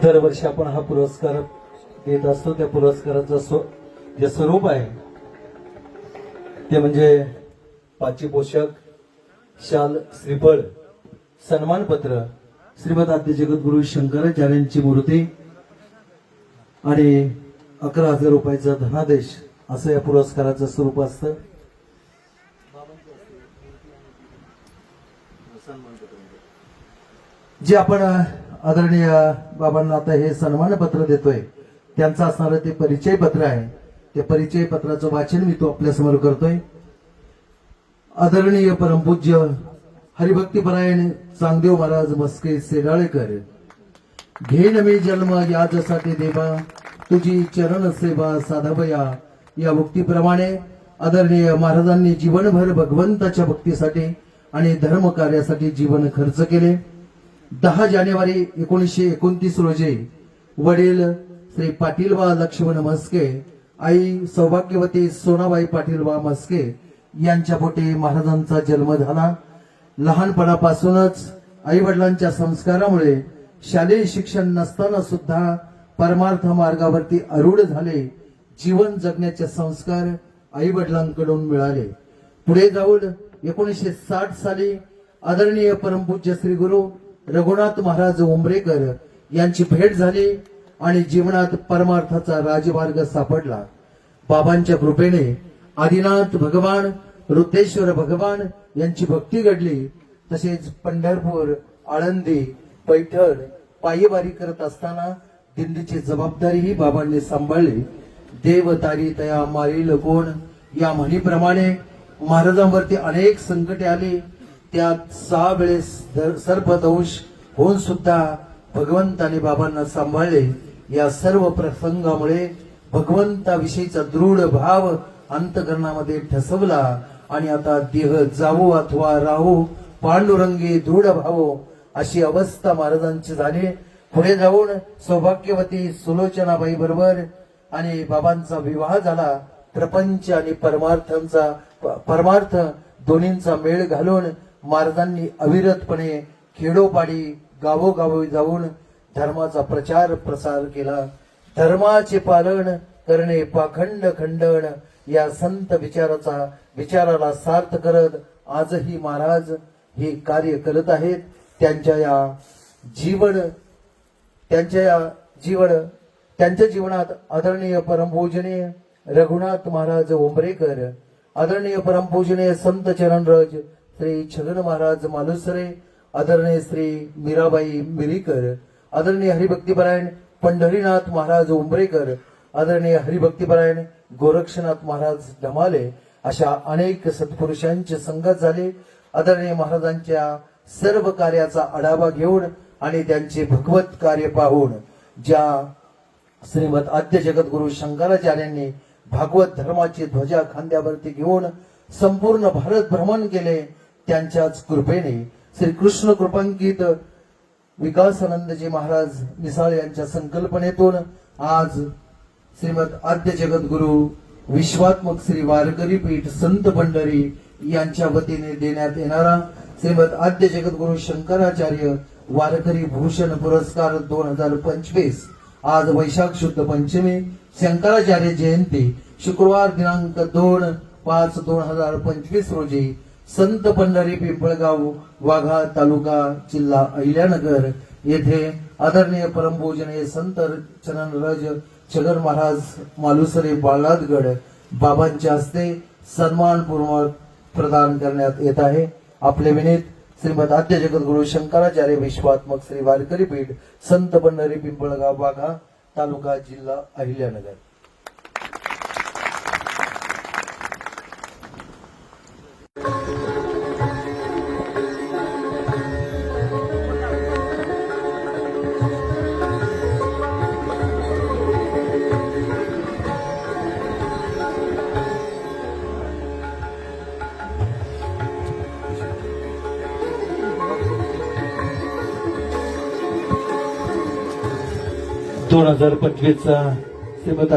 दरवर्षी आपण हा पुरस्कार देत असतो. त्या पुरस्काराचं जे स्वरूप आहे ते म्हणजे पाची पोषक, शाल, श्रीफळ, सन्मानपत्र, श्रीमद आद्य जगद्गुरु शंकराचार्यांची मूर्ती आणि 11,000 रुपयाचा धनादेश असं या पुरस्काराचं स्वरूप असतं. जे आपण आदरणीय बाबांना आता हे सन्मानपत्र देतोय त्यांचं असणारं ते परिचय पत्र आहे. ते परिचय पत्राचं वाचन मी तो आपल्या समोर करतोय. आदरणीय परमपूज्य हरिभक्तीपरायण चांगदेव महाराज मस्के सेडाळेकर, घेन मी जन्म याजसाठी देवा, तुझी चरण सेवा साधावया. या भक्तीप्रमाणे आदरणीय महाराजांनी जीवनभर भगवंताच्या भक्तीसाठी आणि धर्म कार्यासाठी जीवन खर्च केले. 10 जानेवारी 1929 रोजी वडील श्री पाटीलबा लक्ष्मण मस्के, आई सौभाग्यवती सोनाबाई पाटीलबा मस्के यांच्या पोटी महाराजांचा जन्म झाला. लहानपणापासूनच आई वडिलांच्या संस्कारामुळे शालेय शिक्षण नसताना सुद्धा परमार्थ मार्गावरती आरूढ झाले. जीवन जगण्याचे संस्कार आई वडिलांकडून मिळाले. पुढे जाऊन 1960 साली आदरणीय परमपूज्य श्री गुरु रघुनाथ महाराज उंबरेकर यांची भेट झाली आणि जीवनात परमार्थाचा राजमार्ग सापडला. बाबांच्या कृपेने आदिनाथ भगवान, रुद्रेश्वर भगवान यांची भक्ती घडली. तसेच पंढरपूर, आळंदी, पैठण पायीवारी करत असताना दिंडीची जबाबदारीही बाबांनी सांभाळली. देव तारी तया मारील कोण या म्हणीप्रमाणे महाराजांवरती अनेक संकटे आली. त्यात 6 वेळेस सर्पदंश होऊन सुद्धा भगवंताने बाबांना सांभाळले. या सर्व प्रसंगामुळे भगवंताविषयीचा दृढ भाव अंतकरणामध्ये ठसवला आणि आता देह जावो अथवा राहो पांडुरंगी दृढ भावो अशी अवस्था महाराजांची झाली. पुढे जाऊन सौभाग्यवती सुलोचनाबाई बरोबर आणि बाबांचा विवाह झाला. प्रपंच आणि परमार्थ दोन्हींचा मेळ घालून महाराजांनी अविरतपणे खेडोपाडी गावोगावी जाऊन धर्माचा प्रचार प्रसार केला. धर्माचे पालन करणे पाखंड खंडन या संत विचाराला सार्थ करत आजही महाराज हे कार्य करत आहेत. त्यांच्या जीवनात आदरणीय परमपूजनीय रघुनाथ महाराज उंबरेकर, आदरणीय परमपूजनीय संत चरणरज श्री छगन महाराज मालुसरे, आदरणीय श्री मीराबाई मिरीकर, आदरणीय हरिभक्तीपरायण पंढरीनाथ महाराज उंबरेकर, आदरणीय हरिभक्तीपरायण गोरक्षनाथ महाराज धमाले अशा अनेक सत्पुरुषांचे संगत झाले. आदरणीय महाराजांच्या सर्व कार्याचा आढावा घेऊन आणि त्यांचे भगवत कार्य पाहून ज्या श्रीमद आद्य जगद्गुरु शंकराचार्यांनी भागवत धर्माची ध्वजा खांद्यावरती घेऊन संपूर्ण भारत भ्रमण केले, त्यांच्याच कृपेने श्री कृष्ण कृपांकित विकासानंदजी महाराज मिसाळ यांच्या संकल्पनेतून आज श्रीमद आद्य जगद्गुरु विश्वात्मक श्री वारकरी पीठ संत पंढरी यांच्या वतीने देण्यात येणारा श्रीमद आद्य जगद्गुरु शंकराचार्य वारकरी भूषण पुरस्कार 2025 आज वैशाख शुद्ध पंचमी शंकराचार्य जयंती शुक्रवार दिनांक 2/5/2025 रोजी संत पंढरी पिंपळगाव वाघा तालुका जिल्हा अहिल्यानगर येथे आदरणीय परमपूजनीय संत चरणरज छगन महाराज मालुसरे बाळादगड बाबांच्या हस्ते सन्मानपूर्वक प्रदान करण्यात येत आहे. आपले विनीत श्रीमद आद्य जगद्गुरु शंकराचार्य विश्वात्मक श्री वारकरी पीठ संत पंढरी पिंपळगाव वाघा तालुका जिल्हा अहिल्यानगर. $2025 श्रीमद